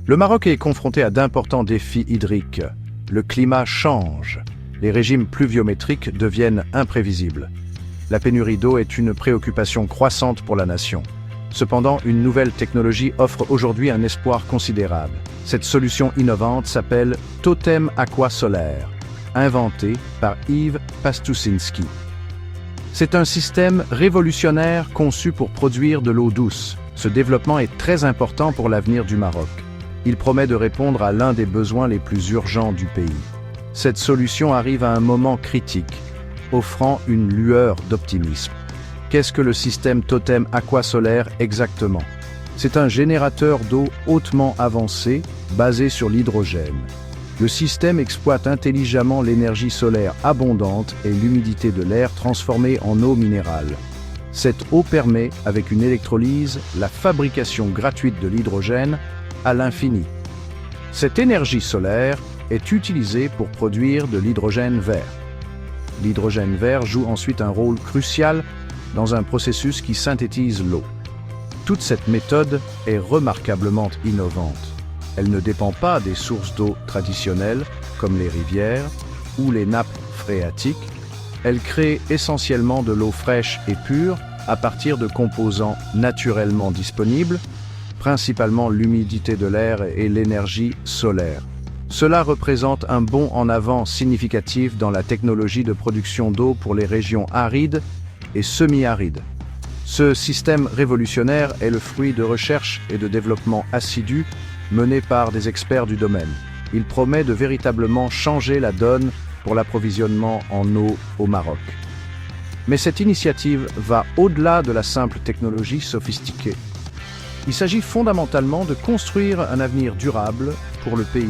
Le Maroc est confronté à d'importants défis hydriques. Le climat change. Les régimes pluviométriques deviennent imprévisibles. La pénurie d'eau est une préoccupation croissante pour la nation. Cependant, une nouvelle technologie offre aujourd'hui un espoir considérable. Cette solution innovante s'appelle Totem Aqua Solaire, inventé par Yves Pastusinski. C'est un système révolutionnaire conçu pour produire de l'eau douce. Ce développement est très important pour l'avenir du Maroc. Il promet de répondre à l'un des besoins les plus urgents du pays. Cette solution arrive à un moment critique, offrant une lueur d'optimisme. Qu'est-ce que le système Totem Aqua Solaire exactement? C'est un générateur d'eau hautement avancé, basé sur l'hydrogène. Le système exploite intelligemment l'énergie solaire abondante et l'humidité de l'air transformée en eau minérale. Cette eau permet, avec une électrolyse, la fabrication gratuite de l'hydrogène à l'infini. Cette énergie solaire est utilisée pour produire de l'hydrogène vert. L'hydrogène vert joue ensuite un rôle crucial dans un processus qui synthétise l'eau. Toute cette méthode est remarquablement innovante. Elle ne dépend pas des sources d'eau traditionnelles, comme les rivières ou les nappes phréatiques. Elle crée essentiellement de l'eau fraîche et pure à partir de composants naturellement disponibles, principalement l'humidité de l'air et l'énergie solaire. Cela représente un bond en avant significatif dans la technologie de production d'eau pour les régions arides et semi-arides. Ce système révolutionnaire est le fruit de recherches et de développement assidus menés par des experts du domaine. Il promet de véritablement changer la donne pour l'approvisionnement en eau au Maroc. Mais cette initiative va au-delà de la simple technologie sophistiquée. Il s'agit fondamentalement de construire un avenir durable pour le pays.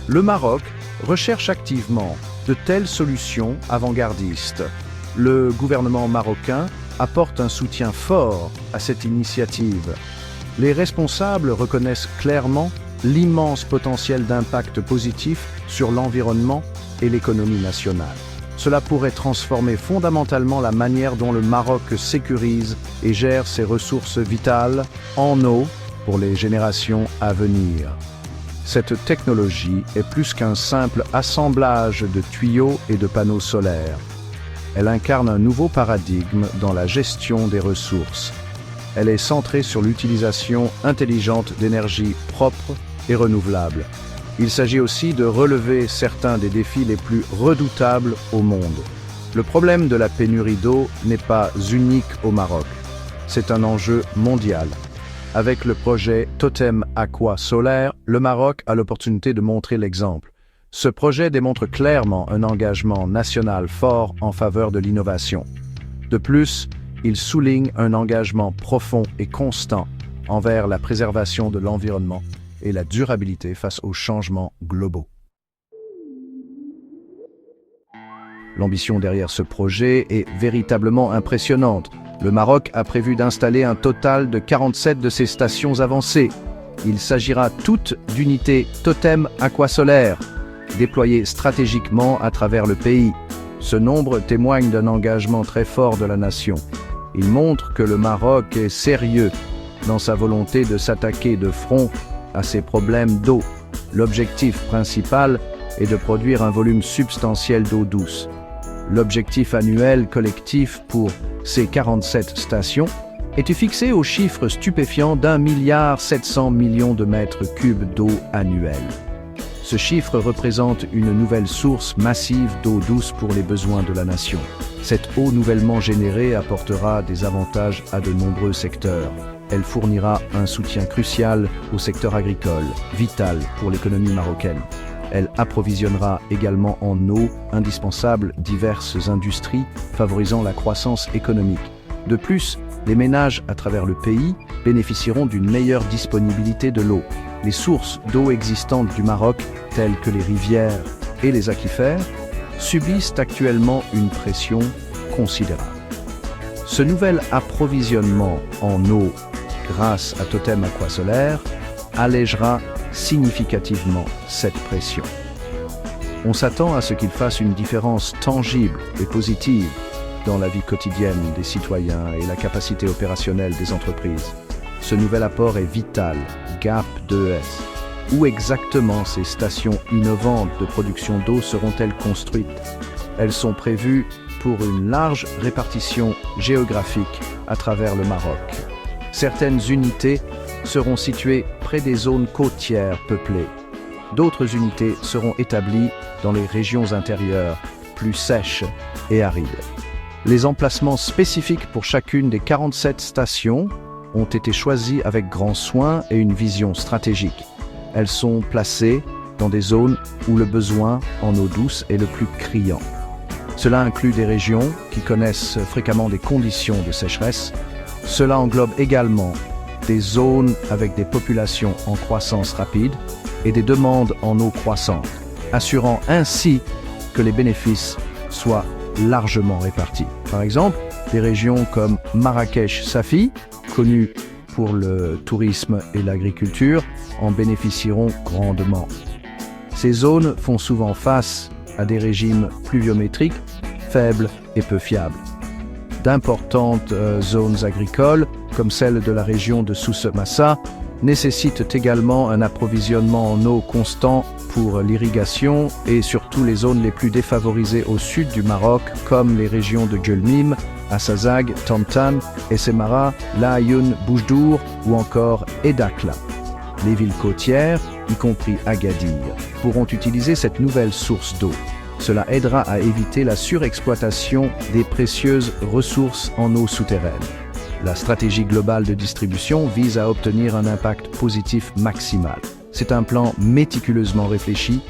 Le Maroc recherche activement de telles solutions avant-gardistes. Le gouvernement marocain apporte un soutien fort à cette initiative. Les responsables reconnaissent clairement l'immense potentiel d'impact positif sur l'environnement et l'économie nationale. Cela pourrait transformer fondamentalement la manière dont le Maroc sécurise et gère ses ressources vitales en eau pour les générations à venir. Cette technologie est plus qu'un simple assemblage de tuyaux et de panneaux solaires. Elle incarne un nouveau paradigme dans la gestion des ressources. Elle est centrée sur l'utilisation intelligente d'énergie propre et renouvelable. Il s'agit aussi de relever certains des défis les plus redoutables au monde. Le problème de la pénurie d'eau n'est pas unique au Maroc. C'est un enjeu mondial. Avec le projet Totem Aqua Solaire, le Maroc a l'opportunité de montrer l'exemple. Ce projet démontre clairement un engagement national fort en faveur de l'innovation. De plus, il souligne un engagement profond et constant envers la préservation de l'environnement et la durabilité face aux changements globaux. L'ambition derrière ce projet est véritablement impressionnante. Le Maroc a prévu d'installer un total de 47 de ces stations avancées. Il s'agira toutes d'unités Totem Aqua Solaire, déployées stratégiquement à travers le pays. Ce nombre témoigne d'un engagement très fort de la nation. Il montre que le Maroc est sérieux dans sa volonté de s'attaquer de front à ces problèmes d'eau. L'objectif principal est de produire un volume substantiel d'eau douce. L'objectif annuel collectif pour ces 47 stations était fixé au chiffre stupéfiant d'1,7 milliard de mètres cubes d'eau annuelle. Ce chiffre représente une nouvelle source massive d'eau douce pour les besoins de la nation. Cette eau nouvellement générée apportera des avantages à de nombreux secteurs. Elle fournira un soutien crucial au secteur agricole, vital pour l'économie marocaine. Elle approvisionnera également en eau indispensable diverses industries, favorisant la croissance économique. De plus, les ménages à travers le pays bénéficieront d'une meilleure disponibilité de l'eau. Les sources d'eau existantes du Maroc, telles que les rivières et les aquifères, subissent actuellement une pression considérable. Ce nouvel approvisionnement en eau grâce à Totem Aqua Solaire allégera significativement cette pression. On s'attend à ce qu'il fasse une différence tangible et positive dans la vie quotidienne des citoyens et la capacité opérationnelle des entreprises. Ce nouvel apport est vital, GAP 2S, Où exactement ces stations innovantes de production d'eau seront-elles construites? Elles sont prévues pour une large répartition géographique à travers le Maroc. Certaines unités seront situées près des zones côtières peuplées. D'autres unités seront établies dans les régions intérieures, plus sèches et arides. Les emplacements spécifiques pour chacune des 47 stations ont été choisis avec grand soin et une vision stratégique. Elles sont placées dans des zones où le besoin en eau douce est le plus criant. Cela inclut des régions qui connaissent fréquemment des conditions de sécheresse. Cela englobe également des zones avec des populations en croissance rapide et des demandes en eau croissantes, assurant ainsi que les bénéfices soient largement répartis. Par exemple, des régions comme Marrakech-Safi, connues pour le tourisme et l'agriculture, en bénéficieront grandement. Ces zones font souvent face à des régimes pluviométriques faibles et peu fiables. D'importantes zones agricoles, comme celle de la région de Sousse Massa, nécessitent également un approvisionnement en eau constant pour l'irrigation et surtout les zones les plus défavorisées au sud du Maroc, comme les régions de Guelmim, Assazag, Tantan, Essemara, Laayoune, Boujdour ou encore Edakla. Les villes côtières, y compris Agadir, pourront utiliser cette nouvelle source d'eau. Cela aidera à éviter la surexploitation des précieuses ressources en eau souterraine. La stratégie globale de distribution vise à obtenir un impact positif maximal. C'est un plan méticuleusement réfléchi,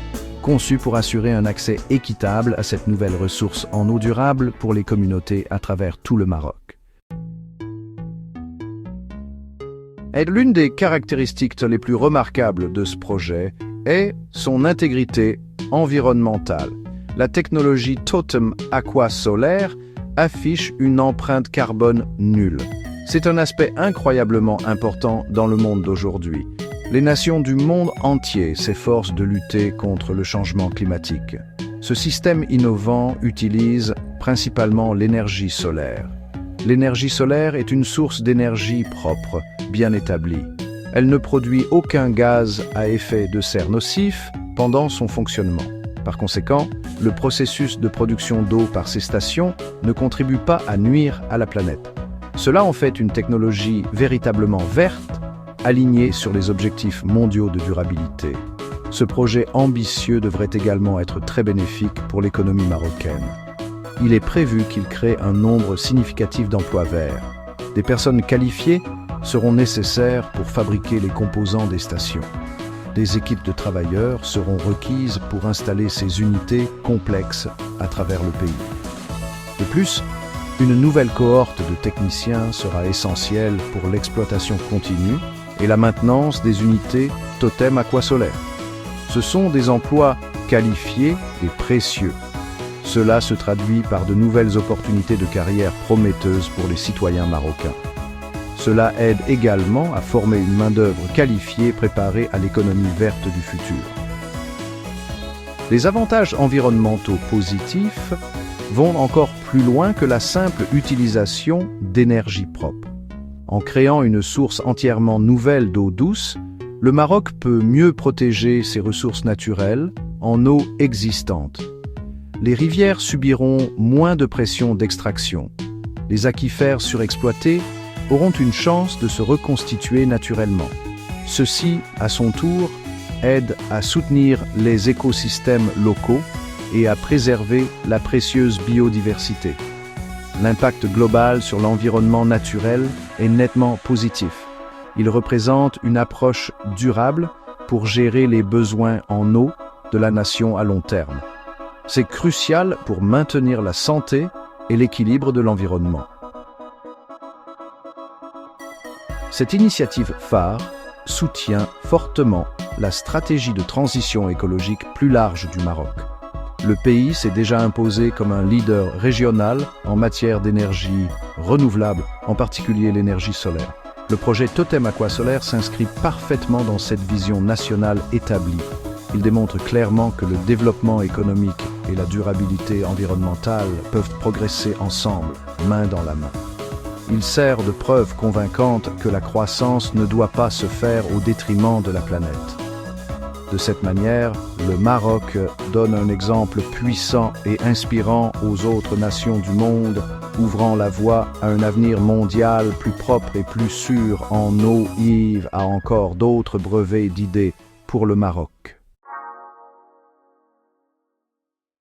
conçu pour assurer un accès équitable à cette nouvelle ressource en eau durable pour les communautés à travers tout le Maroc. L'une des caractéristiques les plus remarquables de ce projet est son intégrité environnementale. La technologie Totem Aqua Solaire affiche une empreinte carbone nulle. C'est un aspect incroyablement important dans le monde d'aujourd'hui. Les nations du monde entier s'efforcent de lutter contre le changement climatique. Ce système innovant utilise principalement l'énergie solaire. L'énergie solaire est une source d'énergie propre, bien établie. Elle ne produit aucun gaz à effet de serre nocif pendant son fonctionnement. Par conséquent, le processus de production d'eau par ces stations ne contribue pas à nuire à la planète. Cela en fait une technologie véritablement verte, alignée sur les objectifs mondiaux de durabilité. Ce projet ambitieux devrait également être très bénéfique pour l'économie marocaine. Il est prévu qu'il crée un nombre significatif d'emplois verts. Des personnes qualifiées seront nécessaires pour fabriquer les composants des stations. Des équipes de travailleurs seront requises pour installer ces unités complexes à travers le pays. De plus, une nouvelle cohorte de techniciens sera essentielle pour l'exploitation continue et la maintenance des unités Totem Aqua Solaire. Ce sont des emplois qualifiés et précieux. Cela se traduit par de nouvelles opportunités de carrière prometteuses pour les citoyens marocains. Cela aide également à former une main-d'œuvre qualifiée préparée à l'économie verte du futur. Les avantages environnementaux positifs vont encore plus loin que la simple utilisation d'énergie propre. En créant une source entièrement nouvelle d'eau douce, le Maroc peut mieux protéger ses ressources naturelles en eau existante. Les rivières subiront moins de pression d'extraction. Les aquifères surexploités auront une chance de se reconstituer naturellement. Ceci, à son tour, aide à soutenir les écosystèmes locaux et à préserver la précieuse biodiversité. L'impact global sur l'environnement naturel est nettement positif. Il représente une approche durable pour gérer les besoins en eau de la nation à long terme. C'est crucial pour maintenir la santé et l'équilibre de l'environnement. Cette initiative phare soutient fortement la stratégie de transition écologique plus large du Maroc. Le pays s'est déjà imposé comme un leader régional en matière d'énergie renouvelable, en particulier l'énergie solaire. Le projet Totem Aqua Solaire s'inscrit parfaitement dans cette vision nationale établie. Il démontre clairement que le développement économique et la durabilité environnementale peuvent progresser ensemble, main dans la main. Il sert de preuve convaincante que la croissance ne doit pas se faire au détriment de la planète. De cette manière, le Maroc donne un exemple puissant et inspirant aux autres nations du monde, ouvrant la voie à un avenir mondial plus propre et plus sûr en eau. Yves a encore d'autres brevets d'idées pour le Maroc.